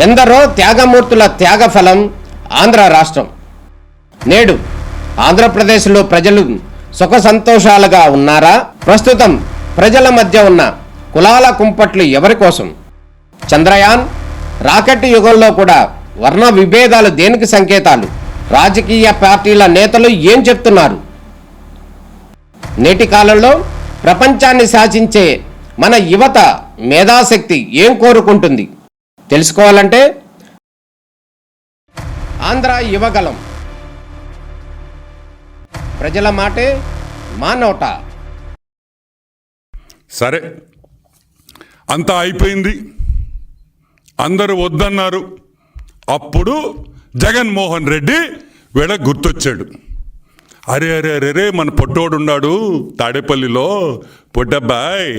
ఎందరో త్యాగమూర్తుల త్యాగఫలం ఆంధ్ర రాష్ట్రం. నేడు ఆంధ్రప్రదేశ్లో ప్రజలు సుఖ సంతోషాలుగా ఉన్నారా? ప్రస్తుతం ప్రజల మధ్య ఉన్న కులాల కుంపట్లు ఎవరి కోసం? చంద్రయాన్ రాకెట్ యుగంలో కూడా వర్ణ విభేదాలు దేనికి సంకేతాలు? రాజకీయ పార్టీల నేతలు ఏం చెప్తున్నారు? నేటి కాలంలో ప్రపంచాన్ని శాసించే మన యువత మేధాశక్తి ఏం కోరుకుంటుంది? తెలుసుకోవాలంటే ఆంధ్ర యువగలం. ప్రజల మాటే మా నోట. సరే, అంతా అయిపోయింది, అందరూ వద్దన్నారు. అప్పుడు జగన్మోహన్ రెడ్డి వీళ్ళకి గుర్తొచ్చాడు. అరే అరే అరే రే మన పొట్టోడున్నాడు తాడేపల్లిలో, పొట్టబ్బాయ్.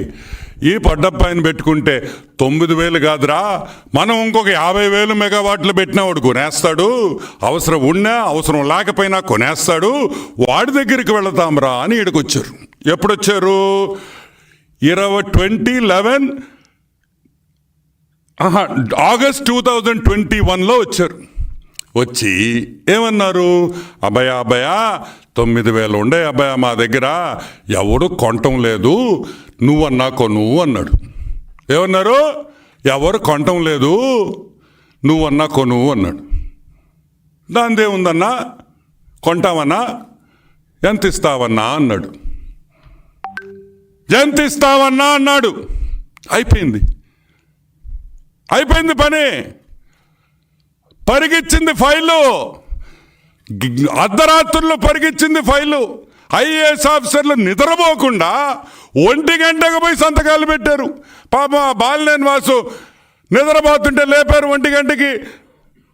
ఈ పొట్టబ్బాయిని పెట్టుకుంటే 9,000 కాదురా, మనం ఇంకొక 50,000 మెగావాట్లు పెట్టినా వాడు కొనేస్తాడు. అవసరం ఉన్నా అవసరం లేకపోయినా కొనేస్తాడు. వాడి దగ్గరికి వెళతాంరా అని ఇక్కడికి వచ్చారు. ఎప్పుడొచ్చారు? 2011 ఆగస్ట్ 2021లో వచ్చారు. వచ్చి ఏమన్నారు? అబ్బాయా 9,000 ఉండే అబ్బాయా మా దగ్గర, ఎవడు కొనటం లేదు, నువ్వన్నా కొను అన్నాడు. ఏమన్నారు? ఎవరు కొనటం లేదు, నువ్వన్నా కొను అన్నాడు. దానిదే ఉందన్నా, కొంటామన్నా, ఎంత ఇస్తావన్నా అన్నాడు. ఎంత ఇస్తావన్నా అన్నాడు. అయిపోయింది పని. పరిగెచ్చింది ఫైలు, అర్ధరాత్రుల్లో పరిగెచ్చింది ఫైలు. ఐఏఎస్ ఆఫీసర్లు నిద్రపోకుండా 1 గంటకు పోయి సంతకాలు పెట్టారు. పాప బాలినేని వాసు నిద్రపోతుంటే లేపారు 1 గంటకి.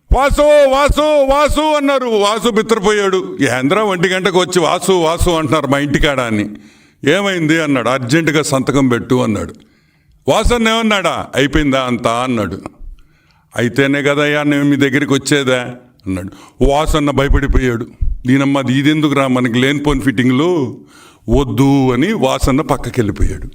వాసు వాసు వాసు అన్నారు. వాసు బిత్తరపోయాడు. ఏంద్రా 1 గంటకు వచ్చి వాసు వాసు అంటున్నారు మా ఇంటికాడ అని. ఏమైంది అన్నాడు. అర్జెంటుగా సంతకం పెట్టు అన్నాడు. వాసన్న ఏమన్నాడా? అయిపోయిందా అంతా అన్నాడు. అయితేనే కదయ్యా నేను మీ దగ్గరికి వచ్చేదా అన్నాడు. వాసన్న భయపడిపోయాడు. దీనమ్మది ఇదెందుకు రా, మనకి లేనిపోని ఫిట్టింగ్లు వద్దు అని వాసన్న పక్కకి వెళ్ళిపోయాడు.